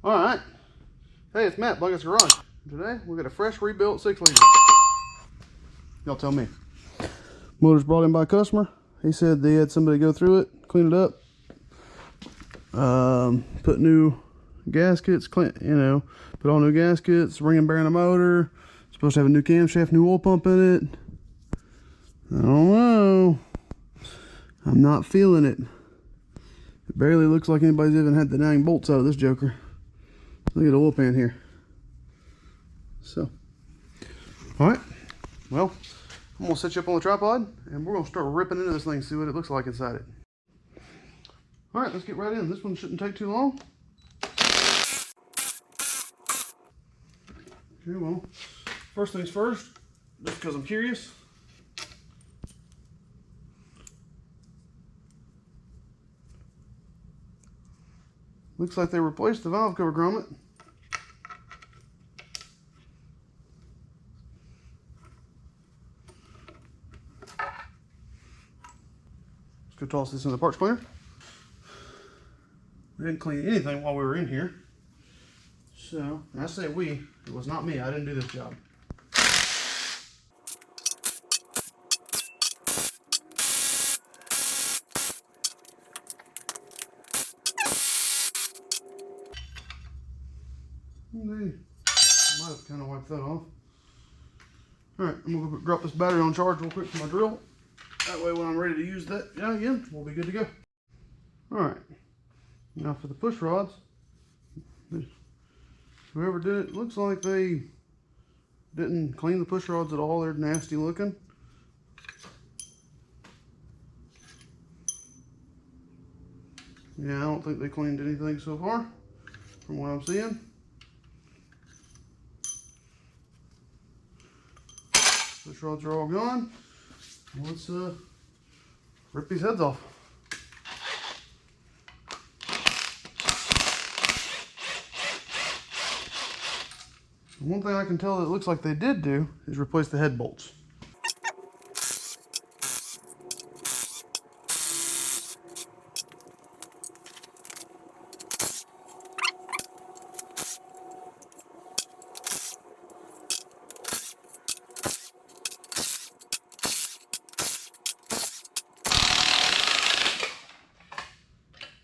All right. Hey, it's Matt, BlindGuysGarage. Today, we got a fresh rebuilt 6-liter. Y'all tell me. Motor's brought in by a customer. He said they had somebody go through it, clean it up, put new gaskets, put all new gaskets, ring and bearing the motor. Supposed to have a new camshaft, new oil pump in it. I don't know. I'm not feeling it. It barely looks like anybody's even had the dang bolts out of this joker. Look at the oil pan here. So, all right. Well, I'm gonna set you up on the tripod and we're gonna start ripping into this thing, see what it looks like inside it. All right, let's get right in. This one shouldn't take too long. Okay, well, first things first, just because I'm curious. Looks like they replaced the valve cover grommet. Let's go toss this in the parts cleaner. We didn't clean anything while we were in here. So, and I say we, it was not me, I didn't do this job. Might have kind of wiped that off. Alright, I'm going to drop this battery on charge real quick for my drill. That way when I'm ready to use that again, we'll be good to go. Alright, now for the push rods. Whoever did it, looks like they didn't clean the push rods at all. They're nasty looking. Yeah, I don't think they cleaned anything so far from what I'm seeing. Push rods are all gone. Let's rip these heads off. One thing I can tell that it looks like they did do is replace the head bolts.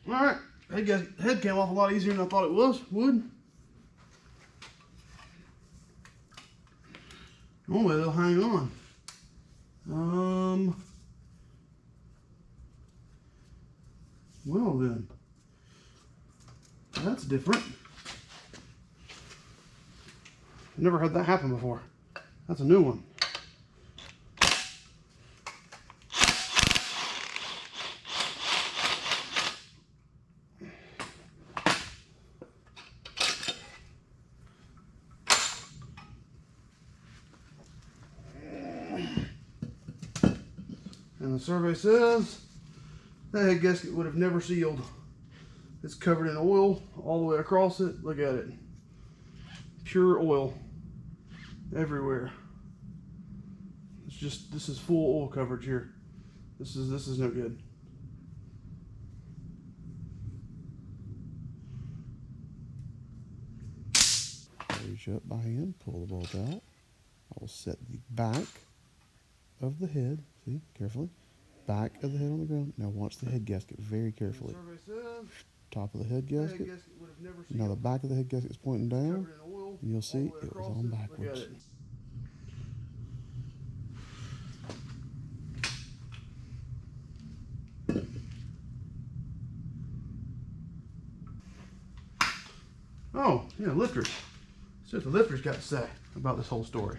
Alright, head came off a lot easier than I thought it would. Normally they'll hang on. Well then, that's different. I've never had that happen before. That's a new one. And the survey says that head gasket would have never sealed. It's covered in oil all the way across it. Look at it. Pure oil everywhere. It's just, this is full oil coverage here. This is no good. Reach up by hand, pull the bolt out. I will set the back of the head, see, carefully, back of the head on the ground. Now watch the head gasket very carefully. Top of the head gasket. Now the back of the head gasket is pointing down, and you'll see it was on backwards. Oh, yeah, lifters. See what the lifters got to say about this whole story.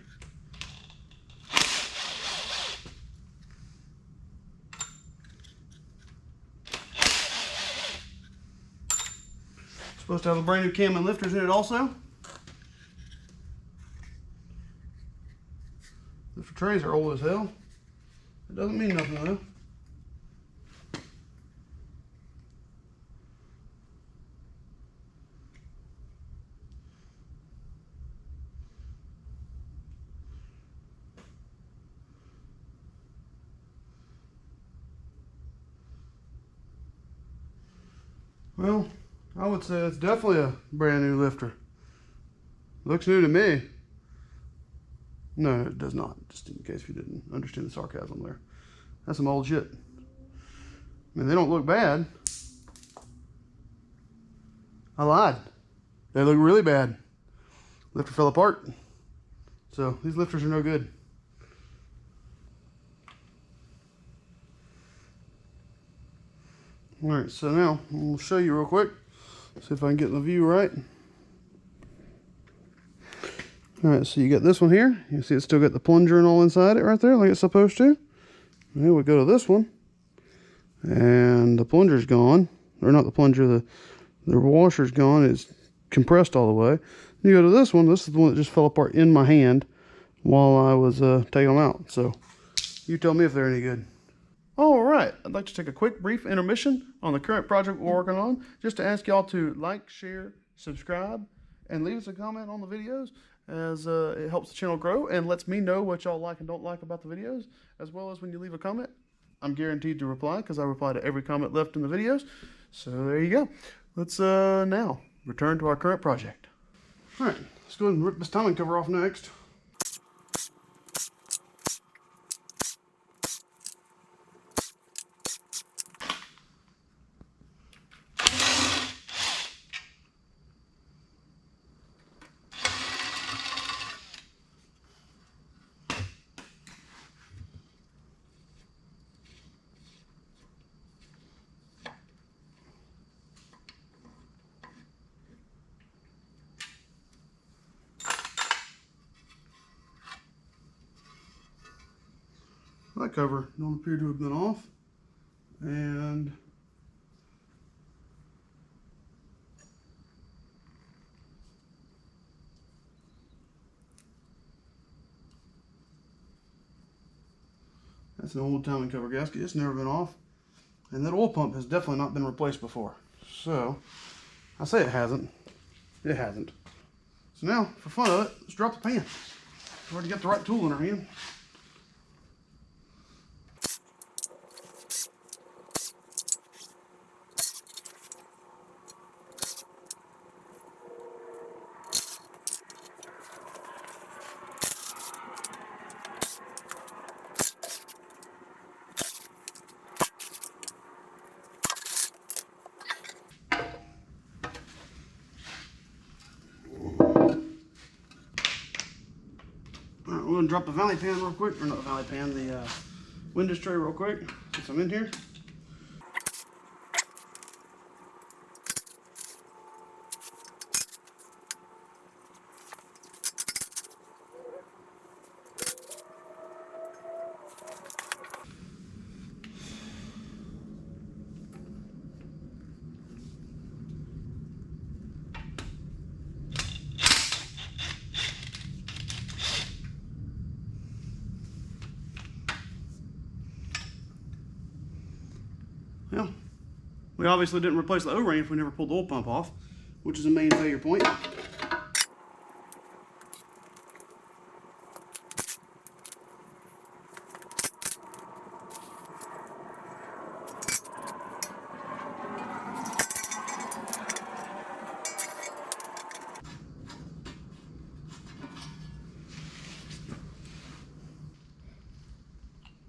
Supposed to have a brand new cam and lifters in it also. Lifter trays are old as hell. It doesn't mean nothing though. Well, I would say it's definitely a brand new lifter. Looks new to me. No, it does not, just in case you didn't understand the sarcasm there. That's some old shit. I mean, they don't look bad. I lied. They look really bad. Lifter fell apart. So these lifters are no good. All right, so now we'll show you real quick. See if I can get the view right. All right, so you got this one here. You see it's still got the plunger and all inside it right there, like it's supposed to. Then we go to this one, and the plunger's gone. Or not the plunger, the washer's gone. It's compressed all the way. You go to this one. This is the one that just fell apart in my hand while I was taking them out. So you tell me if they're any good. All right, I'd like to take a quick brief intermission on the current project we're working on, just to ask y'all to like, share, subscribe, and leave us a comment on the videos, as it helps the channel grow and lets me know what y'all like and don't like about the videos, as well as when you leave a comment, I'm guaranteed to reply because I reply to every comment left in the videos. So there you go. Let's now return to our current project. All right, let's go ahead and rip this timing cover off next. That cover don't appear to have been off, and that's an old timing cover gasket. It's never been off, and that oil pump has definitely not been replaced before. So I say it hasn't. It hasn't. So now, for fun of it, let's drop the pan. We've already got the right tool in our hand. Alright, we're going to drop the valley pan real quick, or not the valley pan, the windows tray real quick, since I'm in here. Well, we obviously didn't replace the O-ring if we never pulled the oil pump off, which is a main failure point.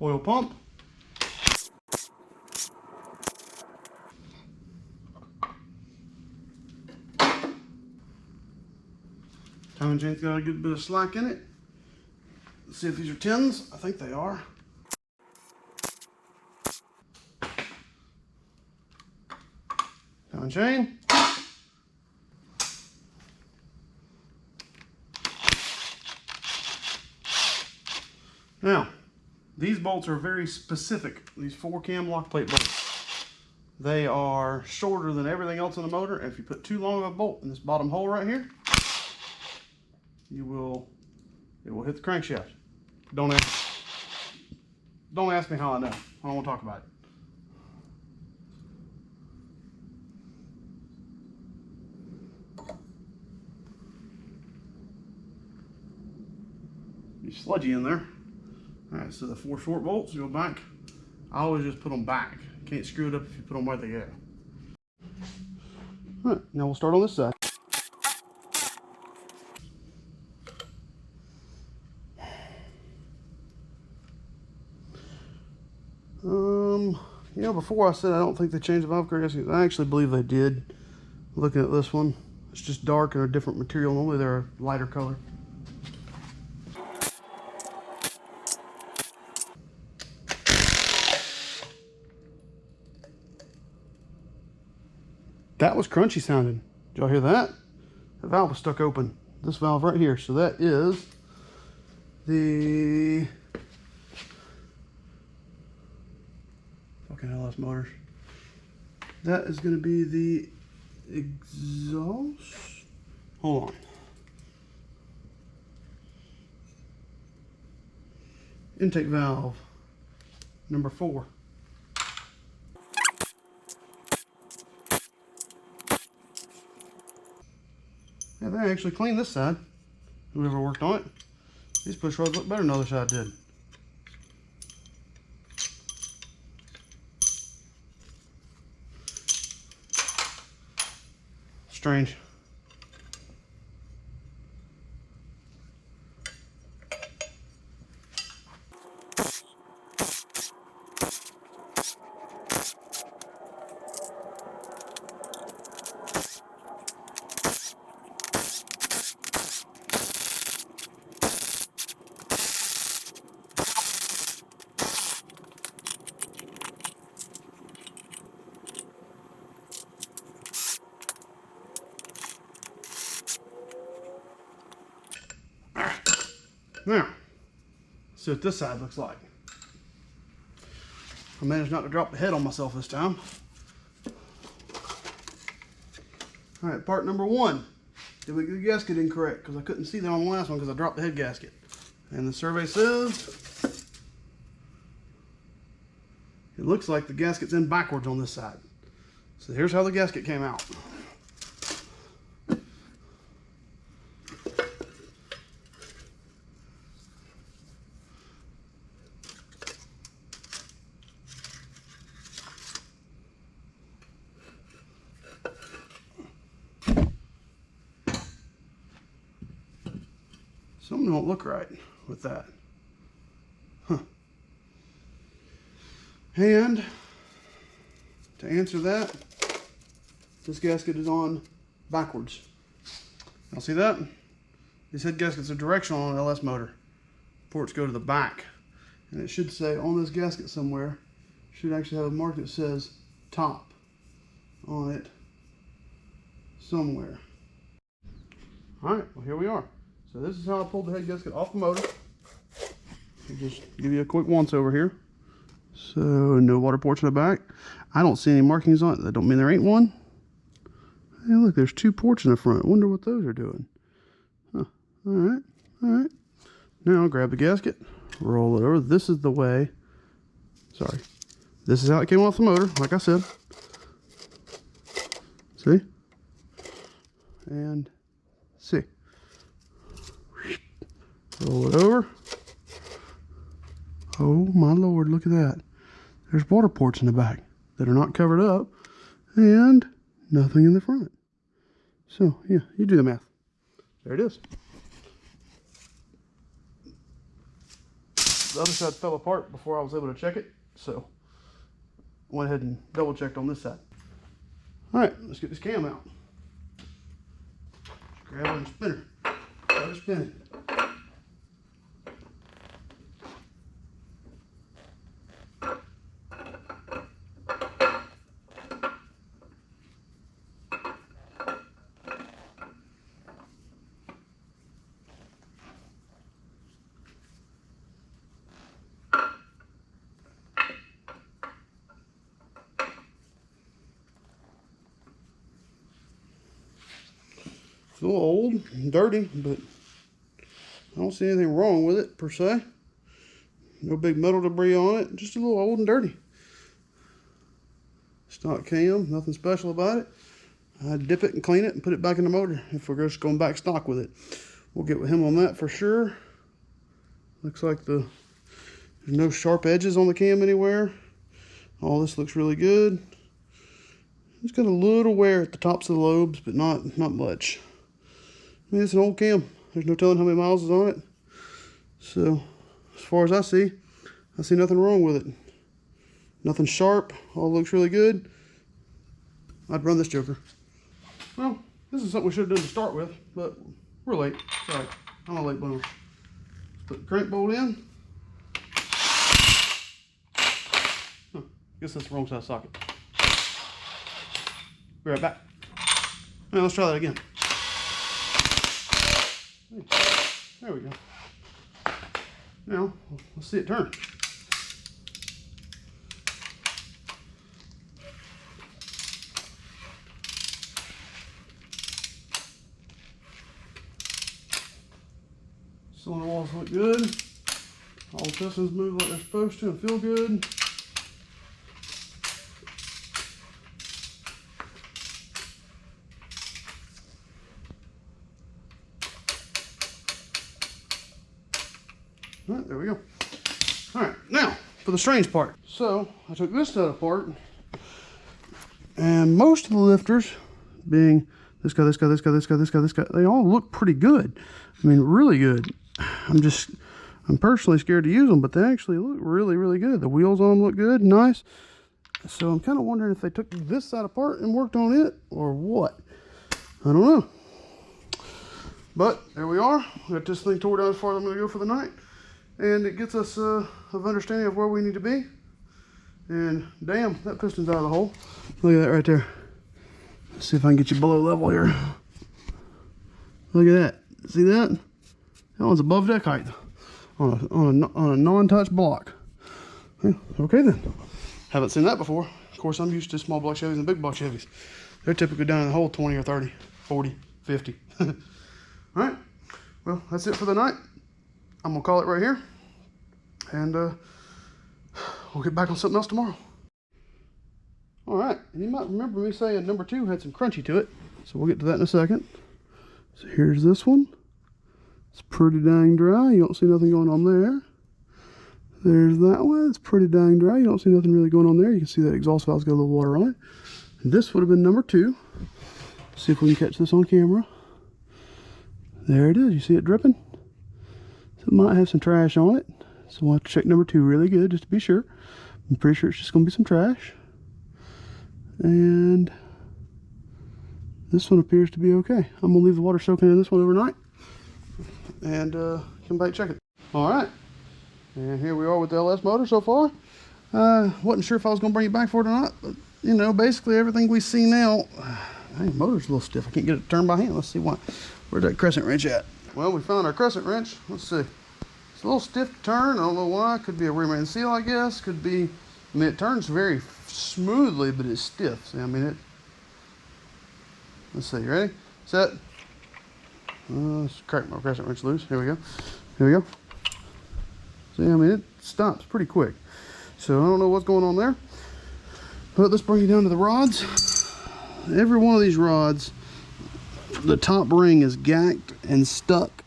Oil pump. Timing chain's got a good bit of slack in it. Let's see if these are 10s. I think they are. Timing chain. Now, these bolts are very specific. These 4-cam lock plate bolts. They are shorter than everything else in the motor. And if you put too long of a bolt in this bottom hole right here, it will hit the crankshaft. Don't ask me how I know. I don't want to talk about it. Be sludgy in there. All right, so the 4 short bolts go back. I always just put them back. Can't screw it up if you put them where they go. All right, now we'll start on this side. You know, before I said I don't think they changed the valve cover gaskets, I actually believe they did. Looking at this one, it's just dark and a different material. Normally they're a lighter color. That was crunchy sounding. Did y'all hear that? The valve was stuck open. This valve right here. So that is the fucking LS motors. That is going to be the exhaust. Hold on. Intake valve number 4. Yeah, they actually cleaned this side. Whoever worked on it. These push rods look better than the other side did. Strange. Now, see what this side looks like. I managed not to drop the head on myself this time. All right, part number 1. Did we get the gasket incorrect? Because I couldn't see that on the last one because I dropped the head gasket. And the survey says it looks like the gasket's in backwards on this side. So here's how the gasket came out. Something don't look right with that. Huh. And to answer that, this gasket is on backwards. Y'all see that? These head gaskets are directional on an LS motor. Ports go to the back. And it should say on this gasket somewhere, should actually have a mark that says top on it somewhere. Alright, well here we are. So this is how I pulled the head gasket off the motor. I'll just give you a quick once over here. So no water ports in the back. I don't see any markings on it. That don't mean there ain't one. Hey look, there's 2 ports in the front. I wonder what those are doing. Huh. Alright, alright. Now I'll grab the gasket, roll it over. This is the way. Sorry. This is how it came off the motor, like I said. See? And see. Roll it over. Oh my lord, look at that. There's water ports in the back that are not covered up and nothing in the front. So yeah, you do the math. There it is. The other side fell apart before I was able to check it, so I went ahead and double checked on this side. Alright, let's get this cam out. Just grab on the spinner. Let it spin. It's a little old and dirty, but I don't see anything wrong with it per se. No big metal debris on it, just a little old and dirty. Stock cam, nothing special about it. I dip it and clean it and put it back in the motor if we're just going back stock with it. We'll get with him on that for sure. Looks like there's no sharp edges on the cam anywhere. All this looks really good. It's got a little wear at the tops of the lobes, but not much. I mean, it's an old cam. There's no telling how many miles is on it. So, as far as I see nothing wrong with it. Nothing sharp. All looks really good. I'd run this joker. Well, this is something we should have done to start with, but we're late. It's all right. I'm a late bloomer. Put the crank bolt in. Guess that's the wrong side socket. Be right back. Now let's try that again. There we go. Now, let's see it turn. Cylinder walls look good. All the pistons move like they're supposed to and feel good. All right, there we go. All right, now for the strange part. So I took this set apart, and most of the lifters, being this guy, they all look pretty good. I mean, really good. I'm personally scared to use them, but they actually look really, really good. The wheels on them look good, nice. So I'm kind of wondering if they took this side apart and worked on it, or what. I don't know. But there we are. We got this thing tore down as far as I'm going to go for the night. And it gets us of understanding of where we need to be. And damn, that piston's out of the hole. Look at that right there. Let's see if I can get you below level here. Look at that. See that? That one's above deck height on a non-touch block. Yeah, okay then. Haven't seen that before. Of course, I'm used to small block Chevys and big block Chevys. They're typically down in the hole 20 or 30, 40, 50. All right. Well, that's it for the night. I'm gonna call it right here, and we'll get back on something else tomorrow. All right, and you might remember me saying number 2 had some crunchy to it, so we'll get to that in a second. So here's this one. It's pretty dang dry. You don't see nothing going on there. There's that one. It's pretty dang dry. You don't see nothing really going on there. You can see that exhaust valve's got a little water on it. And this would have been number 2. See if we can catch this on camera. There it is. You see it dripping? So it might have some trash on it. So we'll have to check number 2 really good just to be sure. I'm pretty sure it's just going to be some trash. And this one appears to be okay. I'm going to leave the water soaking in this one overnight. And come back and check it. Alright. And here we are with the LS motor so far. Wasn't sure if I was going to bring it back for it or not. But, you know, basically everything we see now. Hey, the motor's a little stiff. I can't get it turned by hand. Let's see why. Where's that crescent wrench at? Well, we found our crescent wrench. Let's see. It's a little stiff to turn. I don't know why. Could be a rear main seal, I guess. Could be, I mean, it turns very smoothly, but it's stiff. See, I mean, it. Let's see. You ready? Set. Let's crack my crescent wrench loose. Here we go. Here we go. See, I mean, it stops pretty quick. So I don't know what's going on there. But let's bring it down to the rods. Every one of these rods, the top ring is gacked and stuck.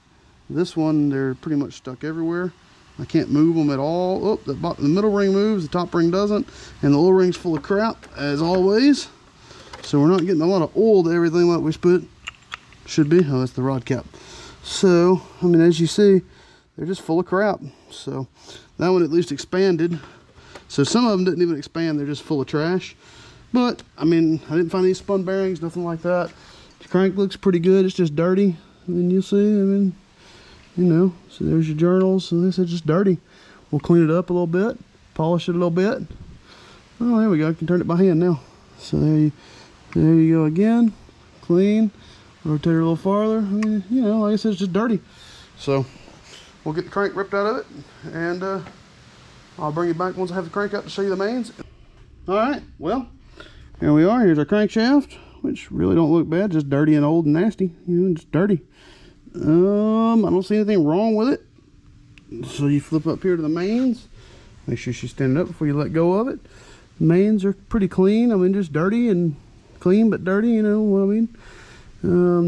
This one, they're pretty much stuck everywhere. I can't move them at all. Oh, the middle ring moves, the top ring doesn't, and the little ring's full of crap, as always. So we're not getting a lot of oil to everything like we should be. Oh, that's the rod cap. So, I mean, as you see, they're just full of crap. So that one at least expanded. So some of them didn't even expand, they're just full of trash. But, I mean, I didn't find any spun bearings, nothing like that. The crank looks pretty good, it's just dirty. I mean, you'll see, I mean, you know, so there's your journals. So this is just dirty. We'll clean it up a little bit, polish it a little bit. Oh, there we go, I can turn it by hand now. So there you go again, clean, rotate it a little farther. I mean, you know, like I said, it's just dirty. So we'll get the crank ripped out of it, and I'll bring you back once I have the crank out to show you the mains. All right, well, here we are. Here's our crankshaft, which really don't look bad, just dirty and old and nasty, you know, just dirty. I don't see anything wrong with it. So you flip up here to the mains. Make sure she's standing up before you let go of it. The mains are pretty clean. I mean, just dirty and clean, but dirty, you know what I mean.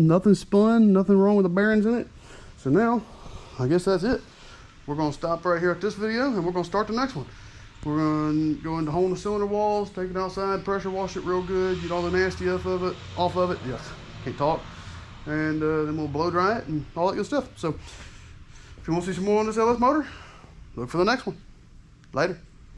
Nothing spun, nothing wrong with the bearings in it. So now, I guess that's it. We're going to stop right here at this video, and we're going to start the next one. We're going to go into holding the cylinder walls, take it outside, pressure wash it real good, get all the nasty off of it. Yes, can't talk. And then we'll blow dry it and all that good stuff. So if you want to see some more on this LS motor, look for the next one. Later.